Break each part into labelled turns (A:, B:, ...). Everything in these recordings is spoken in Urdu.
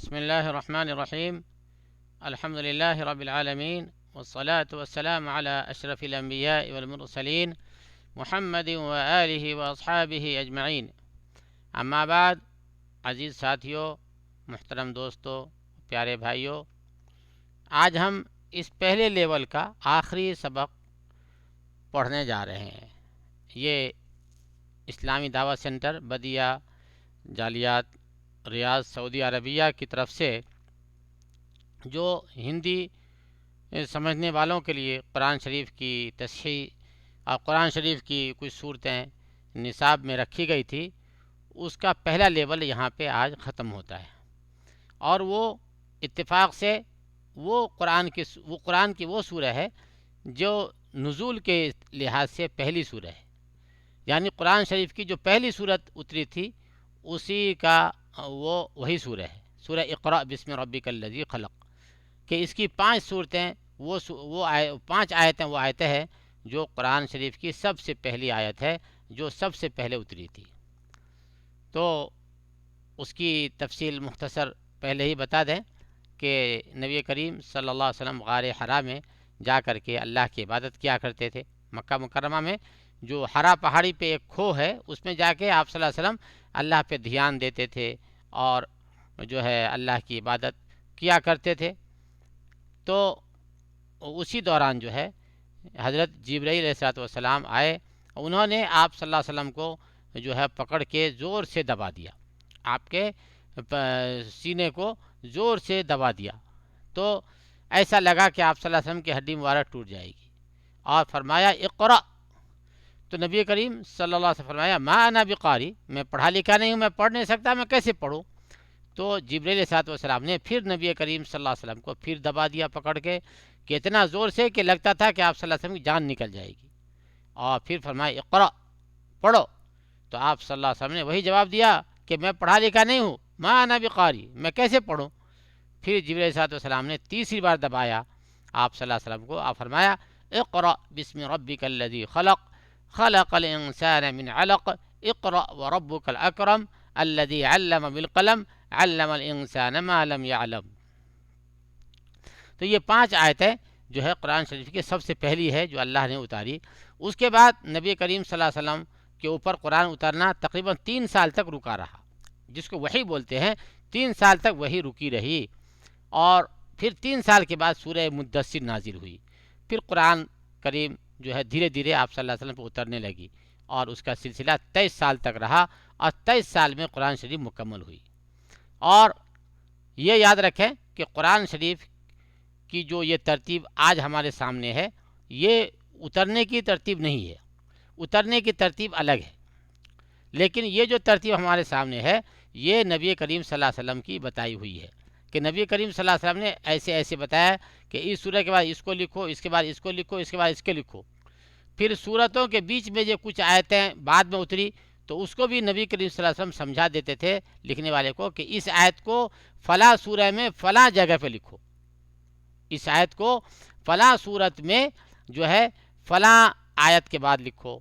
A: بسم الله الرحمن الرحيم. الحمد لله رب العالمين، والصلاة والسلام على أشرف الأنبياء والمرسلين محمد وآله وأصحابه أجمعين. اما بعد، عزیز ساتھیوں، محترم دوستوں، پیارے بھائیوں، آج ہم اس پہلے لیول کا آخری سبق پڑھنے جا رہے ہیں۔ یہ اسلامی دعوت سینٹر بدیہ جالیات ریاض سعودی عربیہ کی طرف سے جو ہندی سمجھنے والوں کے لیے قرآن شریف کی تصحیح اور قرآن شریف کی کچھ صورتیں نصاب میں رکھی گئی تھی، اس کا پہلا لیول یہاں پہ آج ختم ہوتا ہے، اور وہ اتفاق سے وہ قرآن کی وہ سورہ ہے جو نزول کے لحاظ سے پہلی سورہ ہے، یعنی قرآن شریف کی جو پہلی صورت اتری تھی اسی کا وہی سورہ ہے، سورہ اقرأ بسم ربک الذی خلق، کہ اس کی 5 صورتیں وہ 5 آیتیں وہ آیتیں ہیں جو قرآن شریف کی سب سے پہلی آیت ہے جو سب سے پہلے اتری تھی۔ تو اس کی تفصیل مختصر پہلے ہی بتا دیں کہ نبی کریم صلی اللہ علیہ وسلم غار حرا میں جا کر کے اللہ کی عبادت کیا کرتے تھے۔ مکہ مکرمہ میں جو حرا پہاڑی پہ ایک کھو ہے، اس میں جا کے آپ صلی اللہ علیہ وسلم اللہ پہ دھیان دیتے تھے اور جو ہے اللہ کی عبادت کیا کرتے تھے۔ تو اسی دوران جو ہے حضرت جبرائیل علیہ السلام آئے، انہوں نے آپ صلی اللہ علیہ وسلم کو جو ہے پکڑ کے زور سے دبا دیا، آپ کے سینے کو زور سے دبا دیا، تو ایسا لگا کہ آپ صلی اللہ علیہ وسلم کی ہڈی مبارک ٹوٹ جائے گی، اور فرمایا اقرأ۔ تو نبی کریم صلی اللہ علیہ وسلم فرمایا ما انا بقاری، میں پڑھا لکھا نہیں ہوں، میں پڑھ نہیں سکتا، میں کیسے پڑھوں؟ تو جبرائیل علیہ السلام نے پھر نبی کریم صلی اللہ علیہ وسلم کو پھر دبا دیا پکڑ کے، کہ اتنا زور سے کہ لگتا تھا کہ آپ صلی اللہ علیہ وسلم کی جان نکل جائے گی، اور پھر فرمایا اقرأ، پڑھو۔ تو آپ صلی اللہ علیہ وسلم نے وہی جواب دیا کہ میں پڑھا لکھا نہیں ہوں، ما انا بقاری، میں کیسے پڑھوں؟ پھر جبرائیل علیہ السلام نے تیسری بار دبایا آپ صلی اللہ علیہ وسلم کو، آپ فرمایا اقرأ بسم ربک الذی خلق خلق الانسان من علق اقرأ وربک الاکرم الذی علم بالقلم علم الانسان ما لم يعلم۔ تو یہ 5 آیتیں جو ہے قرآن شریف کی سب سے پہلی ہے جو اللہ نے اتاری۔ اس کے بعد نبی کریم صلی اللہ علیہ وسلم کے اوپر قرآن اترنا تقریباً 3 سال تک رکا رہا، جس کو وحی بولتے ہیں۔ 3 سال تک وحی رکی رہی، اور پھر 3 سال کے بعد سورہ مدثر نازل ہوئی، پھر قرآن کریم جو ہے دھیرے دھیرے آپ صلی اللہ علیہ وسلم پہ اترنے لگی، اور اس کا سلسلہ 23 سال تک رہا، اور 23 سال میں قرآن شریف مکمل ہوئی۔ اور یہ یاد رکھیں کہ قرآن شریف کی جو یہ ترتیب آج ہمارے سامنے ہے، یہ اترنے کی ترتیب نہیں ہے، اترنے کی ترتیب الگ ہے، لیکن یہ جو ترتیب ہمارے سامنے ہے یہ نبی کریم صلی اللہ علیہ وسلم کی بتائی ہوئی ہے، کہ نبی کریم صلی اللہ علیہ وسلم نے ایسے ایسے بتایا کہ اس سورہ کے بعد اس کو لکھو، اس کے بعد اس کو لکھو، اس کے بعد اس کے لکھو۔ پھر سورتوں کے بیچ میں جو کچھ آیتیں بعد میں اتری تو اس کو بھی نبی کریم صلی اللہ علیہ وسلم سمجھا دیتے تھے لکھنے والے کو، کہ اس آیت کو فلاں سورہ میں فلاں جگہ پہ لکھو، اس آیت کو فلاں صورت میں جو ہے فلاں آیت کے بعد لکھو۔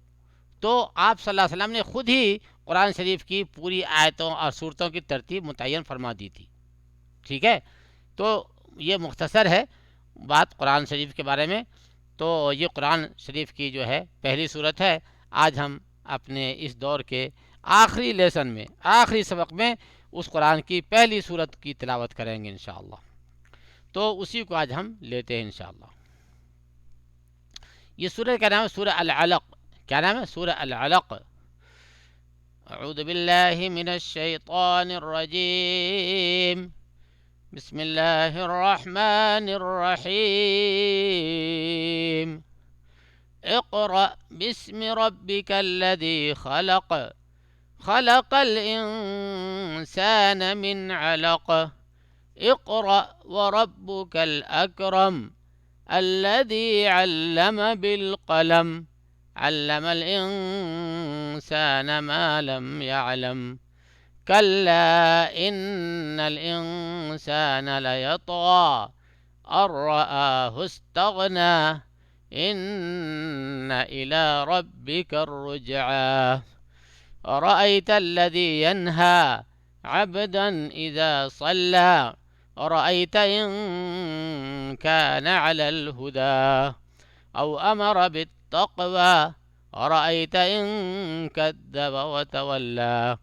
A: تو آپ صلی اللہ علیہ وسلم نے خود ہی قرآن شریف کی پوری آیتوں اور صورتوں کی ترتیب متعین فرما دی تھی، ٹھیک ہے؟ تو یہ مختصر ہے بات قرآن شریف کے بارے میں۔ تو یہ قرآن شریف کی جو ہے پہلی صورت ہے۔ آج ہم اپنے اس دور کے آخری لیسن میں، آخری سبق میں اس قرآن کی پہلی صورت کی تلاوت کریں گے انشاءاللہ۔ تو اسی کو آج ہم لیتے ہیں انشاءاللہ۔ یہ سورہ کا نام ہے سورہ العلق۔ کیا نام ہے؟ سورہ العلق۔ اعوذ باللہ من الشیطان الرجیم، بسم اللہ الرحمن الرحیم، اقرأ باسم ربک الذی خلق خلق الانسان من علق اقرأ وربك الأكرم الذي علم بالقلم علم الإنسان ما لم يعلم كلا إن الإنسان ليطغى أن رآه استغنى إن إلى ربك الرجعى أرأيت الذي ينهى عبدا إذا صلى أرأيت إن كان على الهدى أو أمر بالتقوى أرأيت إن كذب وتولى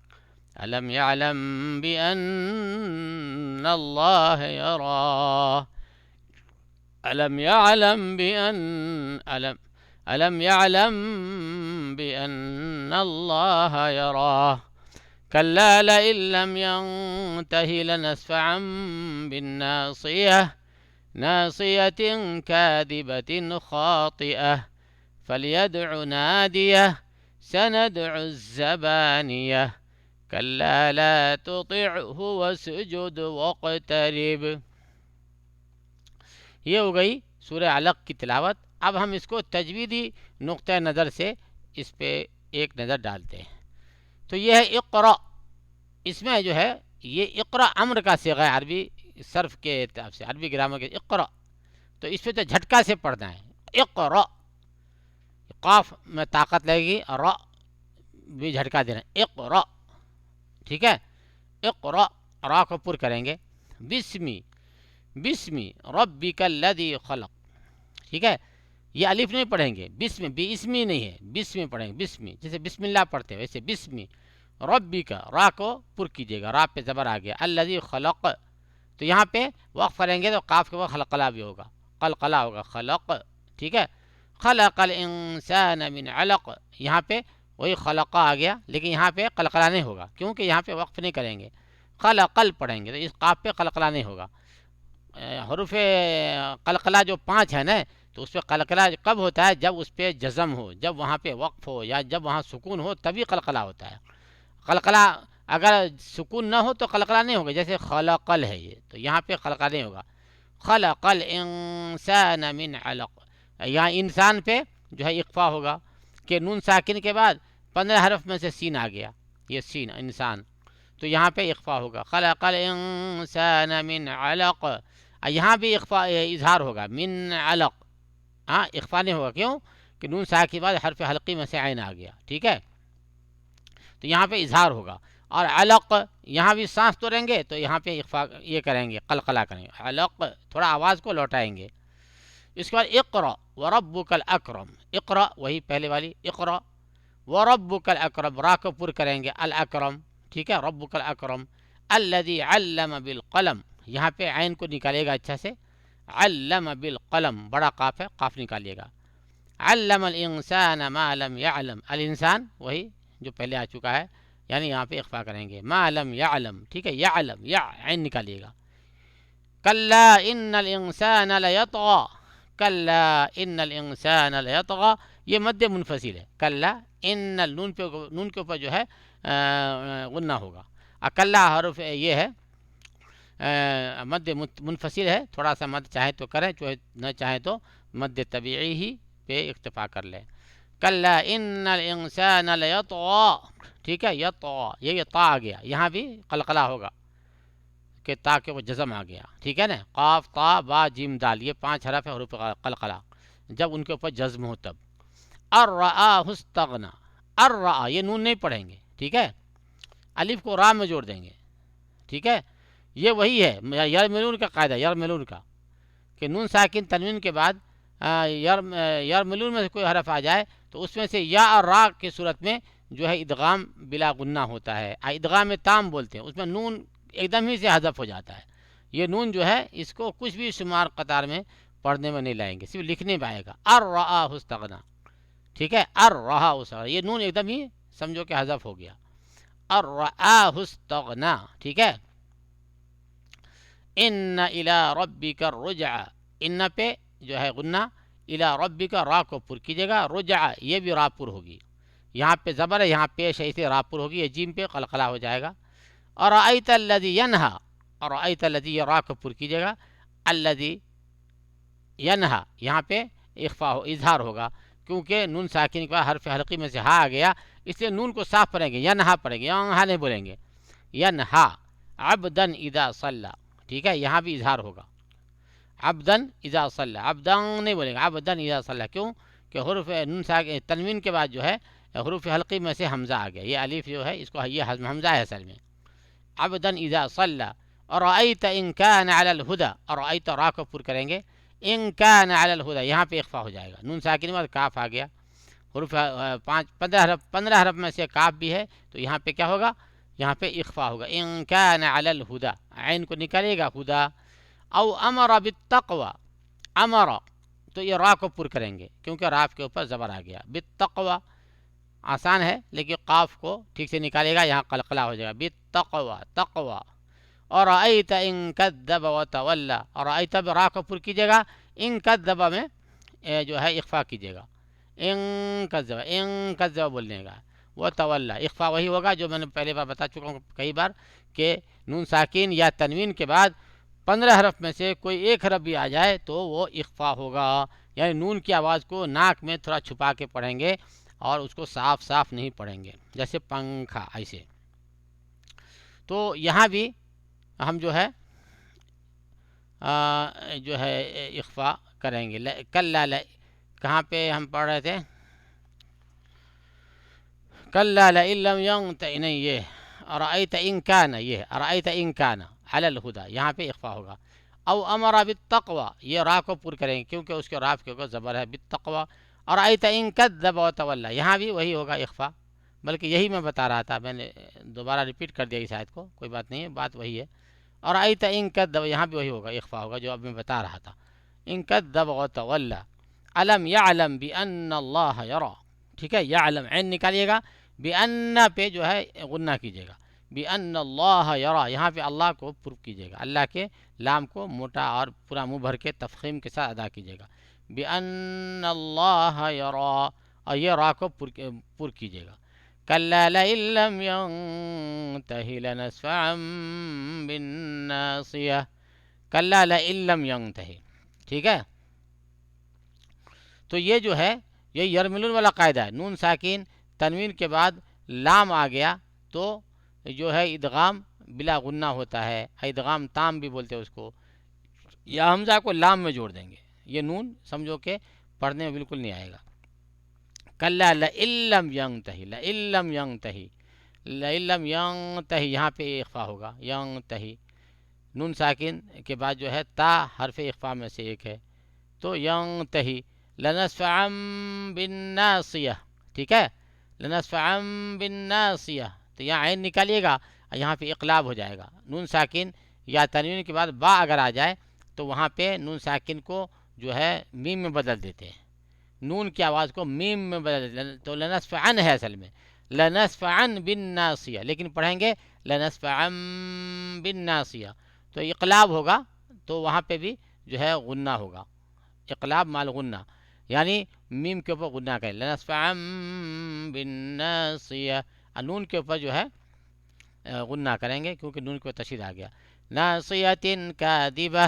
A: ألم يعلم بأن الله يراه ألم يعلم بأن الله يراه كلا لئن لم ينته لنسفعا بالناصية ناصية كاذبة خاطئة فليدع ناديه سندع الزبانية كلا لا تطعه واسجد واقترب. یہ ہو گئی سورہ علق کی تلاوت. اب ہم اس کو تجویدی نقطۂ نظر سے اس پہ ایک نظر ڈالتے ہیں. تو یہ ہے اقرا. اس میں جو ہے یہ اقرا امر کا صیغہ عربی صرف کے اعتبار سے عربی گرامر کے اقرا. تو اس پہ تو جھٹکا سے پڑھنا ہے اقرا. قاف میں طاقت لگے گی اور را بھی جھٹکا دینا اقرا. ٹھیک ہے. اقرا را کو پر کریں گے. بسمی ربک الذی خلق. ٹھیک ہے. یہ الف نہیں پڑھیں گے. بی اسمی نہیں ہے. بسم پڑھیں گے. بسمی جیسے بسم اللہ پڑھتے ہیں ویسے بسمی ربک را کو پر کیجیے گا. را پہ زبر آ گیا. الذی خلق. تو یہاں پہ وقف کریں گے تو قاف کے وقت خلقلہ بھی ہوگا. قلقلہ ہوگا خلق. ٹھیک ہے. خلق الانسان من علق. یہاں پہ وہی خلقہ آ گیا لیکن یہاں پہ قلقلہ نہیں ہوگا کیونکہ یہاں پہ وقف نہیں کریں گے. خلقل پڑھیں گے تو اس قاف پہ قلقلہ نہیں ہوگا. حروف قلقلہ جو 5 ہے نا تو اس پہ قلقلہ کب ہوتا ہے؟ جب اس پہ جزم ہو, جب وہاں پہ وقف ہو یا جب وہاں سکون ہو تبھی قلقلہ ہوتا ہے. قلقلہ اگر سکون نہ ہو تو قلقلہ نہیں ہوگا. جیسے خلقل ہے یہ تو یہاں پہ قلقلہ نہیں ہوگا. خلق الانسان من علق. یہاں انسان پہ جو ہے اقفا ہوگا کہ نون ساکن کے بعد 15 حرف میں سے سین آ گیا. یہ سین انسان تو یہاں پہ اقفا ہوگا. خلق الانسان من علق. یہاں بھی اقفا اظہار ہوگا من علق. ہاں اقفا نہیں ہوگا. کیوں؟ کہ نون ساکن کے بعد حرف حلقی میں سے عین آ گیا. ٹھیک ہے. تو یہاں پہ اظہار ہوگا. اور علق یہاں بھی سانس توڑیں گے تو یہاں پہ اقفا یہ کریں گے قلقلہ کریں گے. علق تھوڑا آواز کو لوٹائیں گے. اس کے بعد اقرا وربک الاکرم. اقرا وہی پہلے والی اقرا وربک الاکرم. را کو پر کریں گے الاکرم. ٹھیک ہے. ربک الاکرم الذی علم بالقلم. یہاں پہ عین کو نکالے گا اچھا سے. علم بالقلم بڑا قاف ہے قاف نکالیے گا. علم الانسان ما لم يعلم. الانسان وہی جو پہلے آ چکا ہے یعنی یہاں پہ اخفا کریں گے ما لم يعلم. ٹھیک ہے. یعلم یا عین نکالیے گا. کلا ان الانسان لیطغى. کلا ان الانسان لیطغى یہ مد منفصل ہے. کلا ان نون کے اوپر جو ہے غنہ ہوگا. کلا حرف یہ ہے مد منفصل ہے. تھوڑا سا مد چاہے تو کریں نہ چاہے تو مد طبیعی ہی پہ اکتفا کر لیں. کلا ان الانسان لیطغى. ٹھیک ہے. یطغى یہ تا آ گیا. یہاں بھی قلقلہ ہوگا کہ تا کے وہ جزم آ گیا. ٹھیک ہے نا. قاف تا با جیم دال یہ 5 حرف ہے حروف قلقلہ. جب ان کے اوپر جزم ہو تب. الرآہ استغنى. الرآ یہ نون نہیں پڑھیں گے. ٹھیک ہے. الف کو را میں جوڑ دیں گے. ٹھیک ہے. یہ وہی ہے یرملون کا قاعدہ. یرملون کا کہ نون ساکن تنوین کے بعد یرملون میں سے کوئی حرف آ جائے تو اس میں سے یا اور را کی صورت میں جو ہے ادغام بلا غنہ ہوتا ہے. ادغام تام بولتے ہیں. اس میں نون ایک دم ہی سے حذف ہو جاتا ہے. یہ نون جو ہے اس کو کچھ بھی شمار قطار میں پڑھنے میں نہیں لائیں گے صرف لکھنے میں آئے گا. الرآہ استغنى. ٹھیک ہے. الرآہ استغنى یہ نون ایک دم ہی سمجھو کہ حذف ہو گیا. الرآہ استغنى. ٹھیک ہے. ان الی ربک الرجع. ان پہ جو ہے غنہ الی ربک را کو پر کیجیے گا. رجع یہ بھی را پر ہوگی. یہاں پہ زبر ہے یہاں پیش ہے اسے را پر ہوگی. یہ جیم پہ قلقلہ ہو جائے گا. ارأیت الذی ینہا. ارأیت الذی یہ را کو پر کیجیے گا. الذی ینہا یہاں پہ اخفا اظہار ہوگا کیونکہ نون ساکن کے بعد حرف حلقی میں سے ہا آ گیا اس لیے نون کو صاف پڑھیں گے. ینہا پڑھیں گے. ینہا نہیں بولیں گے. ینہا عبدا اذا صلی. ٹھیک ہے. یہاں بھی اظہار ہوگا. عبدا اذا صلی. عبدا نہیں بولیں گے. عبدا اذا صلی. کیوں کہ حروف نون ساکن تنوین کے بعد جو ہے حروف حلقی میں سے حمزہ آ گیا. یہ الف جو ہے اس کو یہ حمزہ ہے اصل میں. عبدا اذا صلى ارأيت ان كان على الهدى ارأيت را کو پر کریں گے ان كان على الهدى یہاں پہ اخفا ہو جائے گا نون ساکن کے بعد کاف آ گیا حروف 15 حرف میں سے کاف بھی ہے تو یہاں پہ کیا ہوگا یہاں پہ اخفا ہوگا ان كان على الهدى عین کو نکالے گا ہدا او امر بالتقوى امر تو یہ را کو پر کریں گے کیونکہ راف کے اوپر زبر آ گیا بالتقوى آسان ہے لیکن قاف کو ٹھیک سے نکالے گا یہاں قلقلہ ہو جائے گا بالتقوى تقوى اور رأیت ان کذب وتولى اور رأیت را کو پر کیجیے گا ان کذب میں جو ہے اخفا کیجیے گا ان کذب بولنے کا وتولى اخفا وہی ہوگا جو میں نے پہلے بار بتا چکا ہوں کئی بار کہ نون ساکین یا تنوین کے بعد 15 حرف میں سے کوئی ایک حرف بھی آ جائے تو وہ اخفا ہوگا یعنی نون کی آواز کو ناک میں تھوڑا چھپا کے پڑھیں گے اور اس کو صاف صاف نہیں پڑھیں گے جیسے پنکھا ایسے تو یہاں بھی ہم جو ہے اخفا کریں گے کلا کہاں پہ ہم پڑھ رہے تھے کلا لئن لم ينته نہیں یہ ارأيت ان كان یہ ارأيت ان كان على الهدى یہاں پہ اخفا ہوگا او امر بالتقوى یہ را کو پر کریں گے کیونکہ اس کے راف کے اوپر زبر ہے بالتقوى ارأيت ان كذب وتولى یہاں بھی وہی ہوگا اخفا بلکہ یہی میں بتا رہا تھا میں نے دوبارہ ریپیٹ کر دیا اس آیت کو کوئی بات نہیں ہے بات وہی ہے ارأيت ان كذب یہاں بھی وہی ہوگا اخفا ہوگا جو اب میں بتا رہا تھا ان كذب وتولى الم يعلم بان الله يرى ٹھیک ہے یعلم عین نکالیے گا بأن پہ جو ہے غنہ کیجیے گا بأن اللہ یرا یہاں پہ اللہ کو پر کیجیے گا اللہ کے لام کو موٹا اور پورا منہ بھر کے تفخیم کے ساتھ ادا کیجیے گا بأن اللہ یرا اور یہ را کو پر کیجیے گا کلا لئن لم ينتہ لنسفعا بالناصیہ کلا لئن لم ينتہ ٹھیک ہے تو یہ جو ہے یہ یرملون والا قاعدہ ہے نون ساکین تنوین کے بعد لام آ گیا تو جو ہے ادغام بلا غنہ ہوتا ہے ادغام تام بھی بولتے ہیں اس کو یا حمزہ کو لام میں جوڑ دیں گے یہ نون سمجھو کہ پڑھنے میں بالکل نہیں آئے گا کلا لئن لم ينتہی لئن لم ينتہی لئن لم ينتہی یہاں پہ اخفا ہوگا ينتہی نون ساکن کے بعد جو ہے تا حرف اخفا میں سے ایک ہے تو ينتہی لنسفعا بالناصیہ ٹھیک ہے لنسفعا بالناصیہ تو یہاں عین نکالیے گا یہاں پہ اقلاب ہو جائے گا نون ساکن یا تنوین کے بعد با اگر آ جائے تو وہاں پہ نون ساکن کو جو ہے میم میں بدل دیتے ہیں نون کی آواز کو میم میں بدل دیتے ہیں تو لنسفعا ہے اصل میں لنسفعا بالناصیہ لیکن پڑھیں گے لنسفعا بالناصیہ تو اقلاب ہوگا تو وہاں پہ بھی جو ہے غنہ ہوگا اقلاب مال غنہ یعنی میم کے اوپر غنہ کریں لنسفعا بالناصیہ نون کے اوپر جو ہے غنہ کریں گے کیونکہ نون کے اوپر تشدید آ گیا ناصیۃ کاذبہ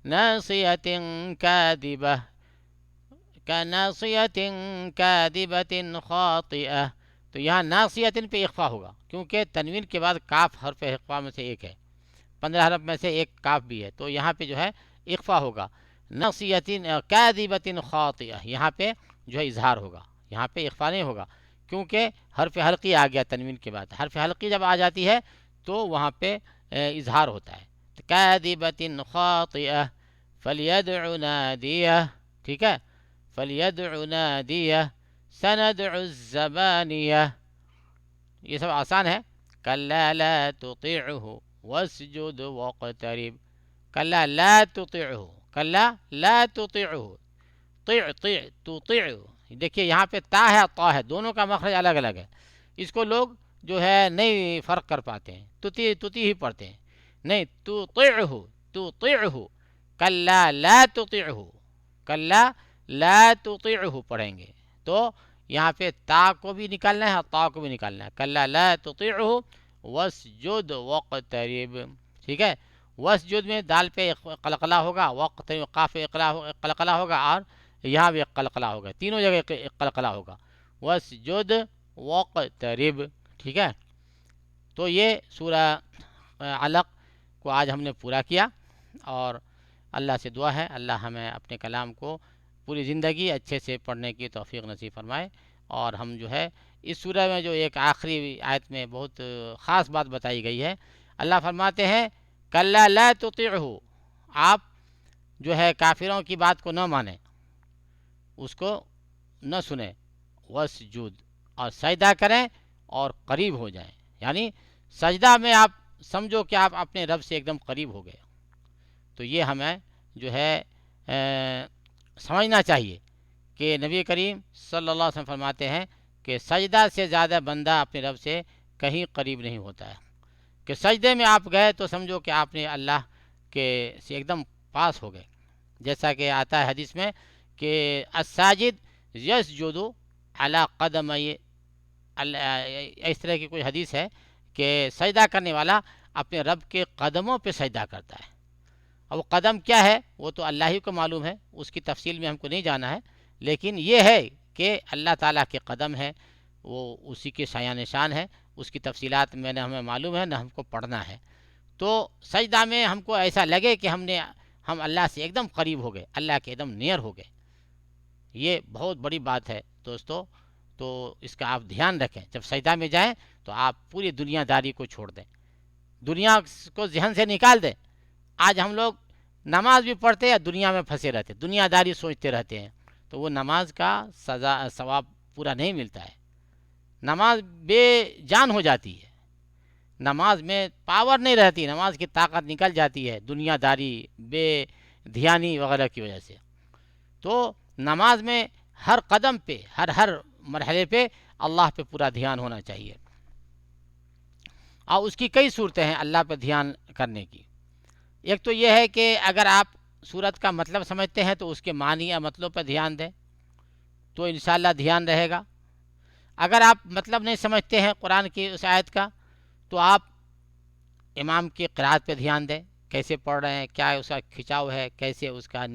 A: ناصیۃ کاذبہ کناصیۃ کاذبۃ خاطئہ تو یہاں ناصیۃ پہ اخفا ہوگا کیونکہ تنوین کے بعد کاف حرف اخفا میں سے ایک ہے 15 حرف میں سے ایک کاف بھی ہے تو یہاں پہ جو ہے اخفا ہوگا ناصیۃ کاذبۃ خاطئہ یہاں پہ جو ہے اظہار ہوگا یہاں پہ اخفا نہیں ہوگا کیونکہ حرف حلقی آ گیا تنوین کے بعد حرف حلقی جب آ جاتی ہے تو وہاں پہ اظہار ہوتا ہے کاذبۃ خاطئہ فلیدع نادیہ ٹھیک ہے فلیدع نادیہ سندع الزبانیہ یہ سب آسان ہے کلا لا تطیعہ واسجد واقترب کلا لا تطیعہ کلا لا تطیعہ طیع طیع تطیع دیکھیے یہاں پہ تا ہے طا ہے دونوں کا مخرج الگ الگ ہے اس کو لوگ جو ہے نہیں فرق کر پاتے ہیں تتی ہی پڑھتے ہیں نہیں تطیعہ کلا لا تطیعہ کلا لا تطیعہ پڑھیں گے تو یہاں پہ تا کو بھی نکالنا ہے اور تا کو بھی نکالنا ہے کلا لا تطیعہ واسجد واقترب ٹھیک ہے واسجد میں دال پہ قلقلہ ہوگا واقترب قاف پہ قلقلہ ہوگا اور یہاں بھی قلقلہ ہوگا تینوں جگہ قلقلہ ہوگا واسجد واقترب ٹھیک ہے تو یہ سورہ علق کو آج ہم نے پورا کیا اور اللہ سے دعا ہے اللہ ہمیں اپنے کلام کو پوری زندگی اچھے سے پڑھنے کی توفیق نصیب فرمائے اور ہم جو ہے اس سورہ میں جو ایک آخری آیت میں بہت خاص بات بتائی گئی ہے اللہ فرماتے ہیں کلا لا تطیعہ، آپ جو ہے کافروں کی بات کو نہ مانیں، اس کو نہ سنیں، وسجود، اور سجدہ کریں اور قریب ہو جائیں، یعنی سجدہ میں آپ سمجھو کہ آپ اپنے رب سے ایک دم قریب ہو گئے۔ تو یہ ہمیں جو ہے سمجھنا چاہیے کہ نبی کریم صلی اللہ علیہ وسلم فرماتے ہیں کہ سجدہ سے زیادہ بندہ اپنے رب سے کہیں قریب نہیں ہوتا ہے، کہ سجدے میں آپ گئے تو سمجھو کہ آپ نے اللہ کے سے ایک دم پاس ہو گئے، جیسا کہ آتا ہے حدیث میں کہ الساجد یسجد علی قدمی، اس طرح کی کوئی حدیث ہے کہ سجدہ کرنے والا اپنے رب کے قدموں پہ سجدہ کرتا ہے۔ اور وہ قدم کیا ہے وہ تو اللہ ہی کو معلوم ہے، اس کی تفصیل میں ہم کو نہیں جانا ہے، لیکن یہ ہے کہ اللہ تعالیٰ کے قدم ہے، وہ اسی کے سایہ نشان ہے، اس کی تفصیلات میں نے ہمیں معلوم ہے نہ ہم کو پڑھنا ہے۔ تو سجدہ میں ہم کو ایسا لگے کہ ہم اللہ سے ایک دم قریب ہو گئے، اللہ کے ایک دم نیئر ہو گئے۔ یہ بہت بڑی بات ہے دوستو، تو اس کا آپ دھیان رکھیں، جب سجدہ میں جائیں تو آپ پوری دنیا داری کو چھوڑ دیں، دنیا کو ذہن سے نکال دیں۔ آج ہم لوگ نماز بھی پڑھتے ہیں، دنیا میں پھنسے رہتے، دنیا داری سوچتے رہتے ہیں، تو وہ نماز کا ثواب پورا نہیں ملتا ہے، نماز بے جان ہو جاتی ہے، نماز میں پاور نہیں رہتی، نماز کی طاقت نکل جاتی ہے دنیا داری، بے دھیانی وغیرہ کی وجہ سے۔ تو نماز میں ہر قدم پہ، ہر مرحلے پہ اللہ پہ پورا دھیان ہونا چاہیے، اور اس کی کئی صورتیں ہیں اللہ پہ دھیان کرنے کی۔ ایک تو یہ ہے کہ اگر آپ سورت کا مطلب سمجھتے ہیں تو اس کے معنی یا مطلب پہ دھیان دیں تو انشاءاللہ دھیان رہے گا۔ اگر آپ مطلب نہیں سمجھتے ہیں قرآن کی اس آیت کا تو آپ امام کی قرات پہ دھیان دیں، کیسے پڑھ رہے ہیں، کیا اس کا کھچاؤ ہے، کیسے اس کا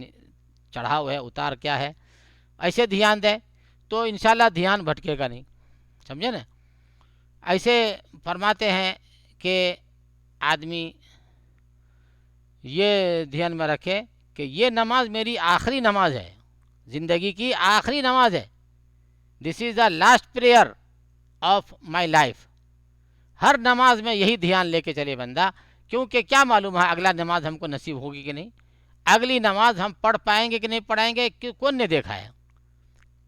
A: چڑھاؤ ہے، اتار کیا ہے، ایسے دھیان دیں تو انشاءاللہ دھیان بھٹکے گا نہیں، سمجھے نا۔ ایسے فرماتے ہیں کہ آدمی یہ دھیان میں رکھے کہ یہ نماز میری آخری نماز ہے، زندگی کی آخری نماز ہے، this is the last prayer of my life. ہر نماز میں یہی دھیان لے کے چلے بندہ، کیونکہ کیا معلوم ہے اگلا نماز ہم کو نصیب ہوگی کہ نہیں، اگلی نماز ہم پڑھ پائیں گے کہ نہیں پڑھائیں گے، کون نے دیکھا ہے،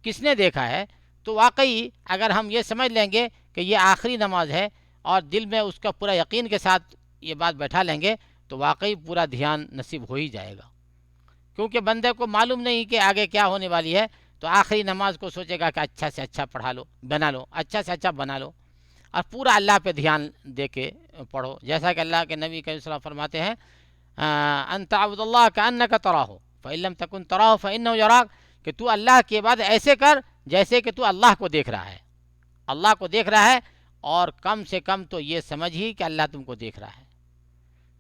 A: کس نے دیکھا ہے۔ تو واقعی اگر ہم یہ سمجھ لیں گے کہ یہ آخری نماز ہے اور دل میں اس کا پورا یقین کے ساتھ یہ بات بیٹھا لیں گے تو واقعی پورا دھیان نصیب ہو ہی جائے گا، کیونکہ بندے کو معلوم نہیں کہ آگے کیا ہونے والی ہے، تو آخری نماز کو سوچے گا کہ اچھا سے اچھا پڑھا لو، بنا لو، اچھا سے اچھا بنا لو، اور پورا اللہ پہ دھیان دے کے پڑھو، جیسا کہ اللہ کے نبی صلی اللہ علیہ وسلم فرماتے ہیں انت عبد اللہ کأنک تراہ فإن لم تکن تراہ فإنہ یراک، کہ تو اللہ کی عبادت ایسے کر جیسے کہ تو اللہ کو دیکھ رہا ہے، اللہ کو دیکھ رہا ہے، اور کم سے کم تو یہ سمجھ ہی کہ اللہ تم کو دیکھ رہا ہے۔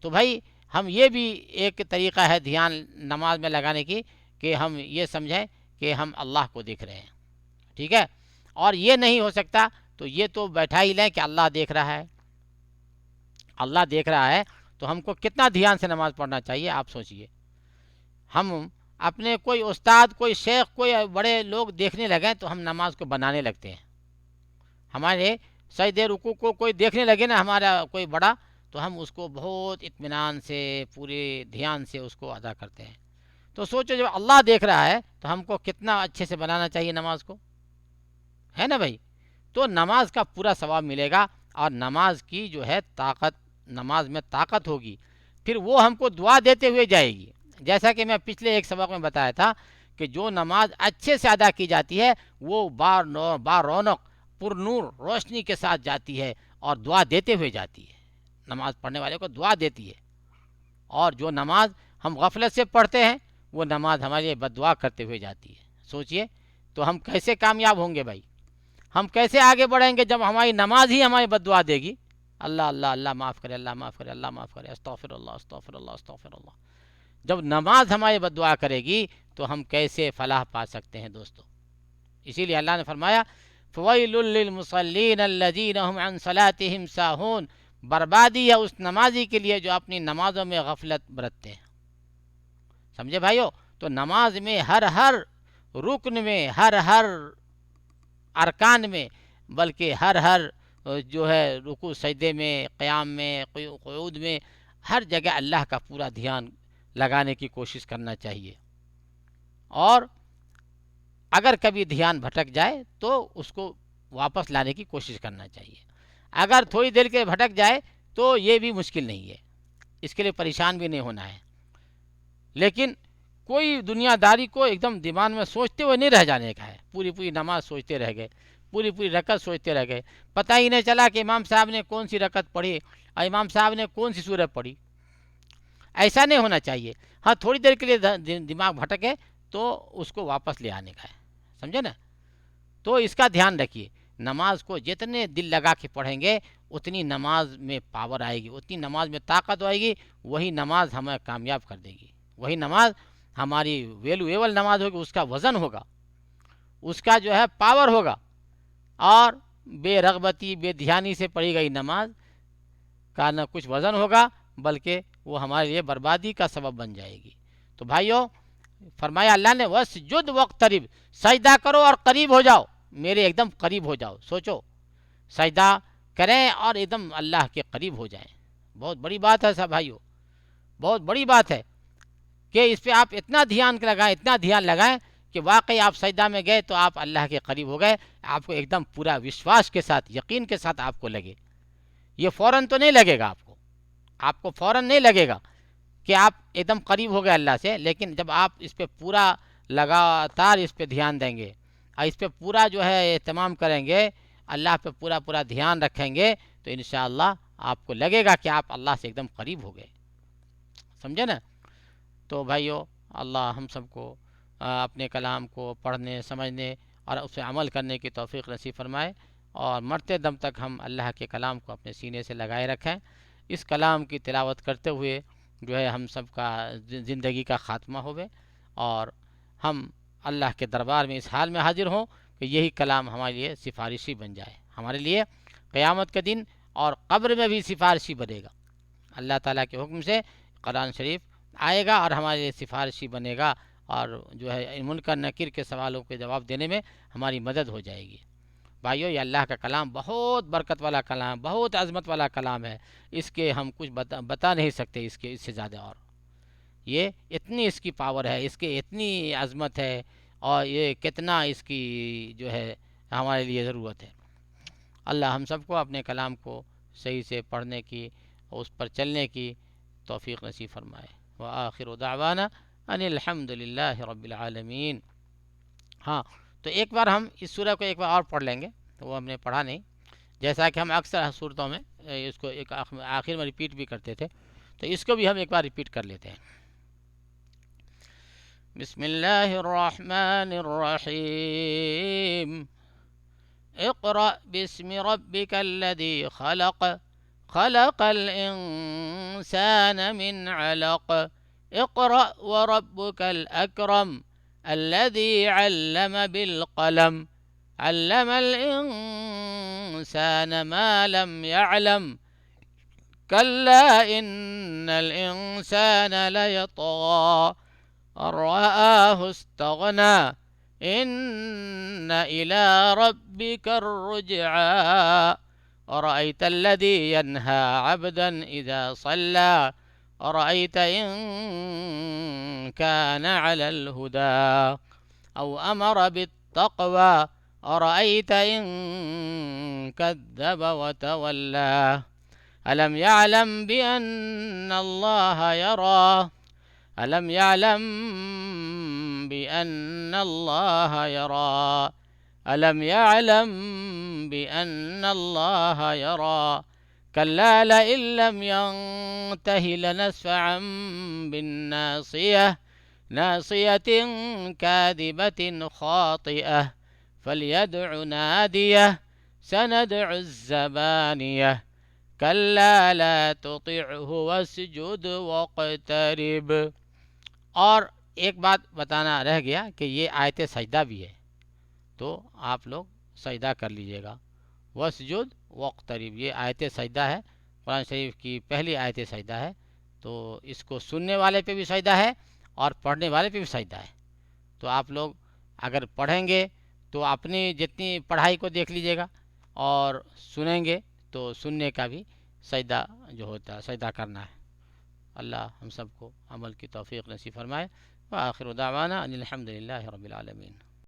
A: تو بھائی ہم یہ بھی ایک طریقہ ہے دھیان نماز میں لگانے کی کہ ہم یہ سمجھیں کہ ہم اللہ کو دیکھ رہے ہیں، ٹھیک ہے، اور یہ نہیں ہو سکتا تو یہ تو بیٹھا ہی لیں کہ اللہ دیکھ رہا ہے، اللہ دیکھ رہا ہے تو ہم کو کتنا دھیان سے نماز پڑھنا چاہیے آپ سوچئے۔ ہم اپنے کوئی استاد، کوئی شیخ، کوئی بڑے لوگ دیکھنے لگیں تو ہم نماز کو بنانے لگتے ہیں، ہمارے سجدے رکوع کو کوئی دیکھنے لگے نا ہمارا کوئی بڑا، تو ہم اس کو بہت اطمینان سے پورے دھیان سے اس کو ادا کرتے ہیں۔ تو سوچو جب اللہ دیکھ رہا ہے تو ہم کو کتنا اچھے سے بنانا چاہیے نماز کو، ہے نا بھائی۔ تو نماز کا پورا ثواب ملے گا، اور نماز کی جو ہے طاقت، نماز میں طاقت ہوگی، پھر وہ ہم کو دعا دیتے ہوئے جائے گی، جیسا کہ میں پچھلے ایک سبق میں بتایا تھا کہ جو نماز اچھے سے ادا کی جاتی ہے وہ بار رونق پر نور روشنی کے ساتھ جاتی ہے اور دعا دیتے ہوئے جاتی ہے، نماز پڑھنے والے کو دعا دیتی ہے، اور جو نماز ہم غفلت سے پڑھتے ہیں وہ نماز ہمارے لیے بد دعا کرتے ہوئے جاتی ہے۔ سوچئے تو ہم کیسے کامیاب ہوں گے بھائی، ہم کیسے آگے بڑھیں گے جب ہماری نماز ہی ہماری بد دعا دے گی، اللہ اللہ اللہ معاف کرے، اللہ معاف کرے، اللہ معاف کرے، استغفر اللہ استغفر اللہ استغفر اللہ۔ جب نماز ہماری بد دعا کرے گی تو ہم کیسے فلاح پا سکتے ہیں دوستو۔ اسی لیے اللہ نے فرمایا فویل للمصلین الذین هم عن صلاتهم ساہون، بربادی ہے اس نمازی کے لیے جو اپنی نمازوں میں غفلت برتتے ہیں، سمجھے بھائیو۔ تو نماز میں ہر رکن میں، ہر ارکان میں، بلکہ ہر جو ہے رکوع سجدے میں، قیام میں، قعود میں، ہر جگہ اللہ کا پورا دھیان لگانے کی کوشش کرنا چاہیے۔ اور اگر کبھی دھیان بھٹک جائے تو اس کو واپس لانے کی کوشش کرنا چاہیے۔ اگر تھوڑی دیر کے بھٹک جائے تو یہ بھی مشکل نہیں ہے، اس کے لیے پریشان بھی نہیں ہونا ہے، لیکن کوئی دنیا داری کو ایک دم دماغ میں سوچتے ہوئے نہیں رہ جانے کا ہے۔ پوری پوری نماز سوچتے رہ گئے، پوری پوری رکعت سوچتے رہ گئے، پتہ ہی نہیں چلا کہ امام صاحب نے کون سی رکعت پڑھی اور امام صاحب نے کون سی سورہ پڑھی۔ ایسا نہیں ہونا چاہیے۔ ہاں تھوڑی دیر کے لیے دماغ بھٹکے تو اس کو واپس لے آنے کا ہے، سمجھے نا؟ تو اس کا دھیان رکھیے، نماز کو جتنے دل لگا کے پڑھیں گے اتنی نماز میں پاور آئے گی، اتنی نماز میں طاقت آئے گی، وہی نماز ہمیں کامیاب کر دے گی، وہی نماز ہماری ویلیویبل نماز ہوگی، اس کا وزن ہوگا، اس کا جو ہے پاور ہوگا۔ اور بے رغبتی بے دھیانی سے پڑھی گئی نماز کا نہ کچھ وزن ہوگا بلکہ وہ ہمارے لیے بربادی کا سبب بن جائے گی۔ تو بھائیو، فرمایا اللہ نے وَاسْجُدْ وَاقْتَرِب، سجدہ کرو اور قریب ہو جاؤ، میرے ایک دم قریب ہو جاؤ۔ سوچو، سجدہ کریں اور ایک دم اللہ کے قریب ہو جائیں، بہت بڑی بات ہے سب بھائیو، بہت بڑی بات ہے کہ اس پہ آپ اتنا دھیان لگائیں، اتنا دھیان لگائیں کہ واقعی آپ سجدہ میں گئے تو آپ اللہ کے قریب ہو گئے، آپ کو ایک دم پورا وشواس کے ساتھ، یقین کے ساتھ آپ کو لگے۔ یہ فوراً تو نہیں لگے گا آپ کو فوراً نہیں لگے گا کہ آپ ایک دم قریب ہو گئے اللہ سے، لیکن جب آپ اس پہ پورا لگاتار اس پہ دھیان دیں گے اور اس پہ پورا جو ہے اہتمام کریں گے، اللہ پہ پورا پورا دھیان رکھیں گے، تو انشاءاللہ آپ کو لگے گا کہ آپ اللہ سے ایک دم قریب ہو گئے، سمجھے نا؟ تو بھائیو، اللہ ہم سب کو اپنے کلام کو پڑھنے، سمجھنے اور اس پہ عمل کرنے کی توفیق نصیب فرمائے، اور مرتے دم تک ہم اللہ کے کلام کو اپنے سینے سے لگائے رکھیں۔ اس کلام کی تلاوت کرتے ہوئے جو ہے ہم سب کا زندگی کا خاتمہ ہوئے، اور ہم اللہ کے دربار میں اس حال میں حاضر ہوں کہ یہی کلام ہمارے لیے سفارشی بن جائے، ہمارے لیے قیامت کے دن اور قبر میں بھی سفارشی بنے گا۔ اللہ تعالیٰ کے حکم سے قرآن شریف آئے گا اور ہمارے لیے سفارشی بنے گا، اور جو ہے منکر نکیر کے سوالوں کے جواب دینے میں ہماری مدد ہو جائے گی۔ بھائیو، یہ اللہ کا کلام بہت برکت والا کلام، بہت عظمت والا کلام ہے، اس کے ہم کچھ بتا نہیں سکتے، اس سے زیادہ، اور یہ اتنی اس کی پاور ہے، اس کے اتنی عظمت ہے، اور یہ کتنا اس کی جو ہے ہمارے لیے ضرورت ہے۔ اللہ ہم سب کو اپنے کلام کو صحیح سے پڑھنے کی اور اس پر چلنے کی توفیق نصیب فرمائے۔ وآخر دعوانا ان الحمد للہ رب العالمین۔ ہاں، تو ایک بار ہم اس سورہ کو ایک بار اور پڑھ لیں گے، تو وہ ہم نے پڑھا نہیں، جیسا کہ ہم اکثر صورتوں میں اس کو ایک آخر میں ریپیٹ بھی کرتے تھے، تو اس کو بھی ہم ایک بار ریپیٹ کر لیتے ہیں۔ بسم اللہ الرحمن الرحیم۔ اقرأ باسم ربك الذي خلق، خلق الإنسان من علق، اقرأ وربك الأكرم الذي علم بالقلم، علم الإنسان ما لم يعلم، كلا إن الإنسان ليطغى أن رآه استغنى، إن إلى ربك الرجعى، أرأيت الذي ينهى عبدا إذا صلى، أرأيت إن كان على الهدى أو أمر بالتقوى، أرأيت إن كذب وتولى، ألم يعلم بأن الله يرى، ألم يعلم بأن الله يرى، ألم يعلم بأن الله يرى، كلا لئن لم ينته لنسفعا بالناصية، ناصية كاذبة خاطئة، فليدع ناديه، سندع الزبانية، كلا لا تطعه واسجد واقترب۔ اور ایک بات بتانا رہ گیا کہ یہ آیت سجدہ بھی ہے، تو آپ لوگ سجدہ کر لیجئے گا۔ واسجد واقترب، یہ آیت سجدہ ہے، قرآن شریف کی پہلی آیت سجدہ ہے، تو اس کو سننے والے پہ بھی سجدہ ہے اور پڑھنے والے پہ بھی سجدہ ہے۔ تو آپ لوگ اگر پڑھیں گے تو اپنی جتنی پڑھائی کو دیکھ لیجئے گا، اور سنیں گے تو سننے کا بھی سجدہ جو ہوتا ہے سجدہ کرنا ہے۔ اللہ ہم سب کو عمل کی توفیق نصیب فرمائے۔ وآخر دعوانا ان الحمد للہ رب العالمین۔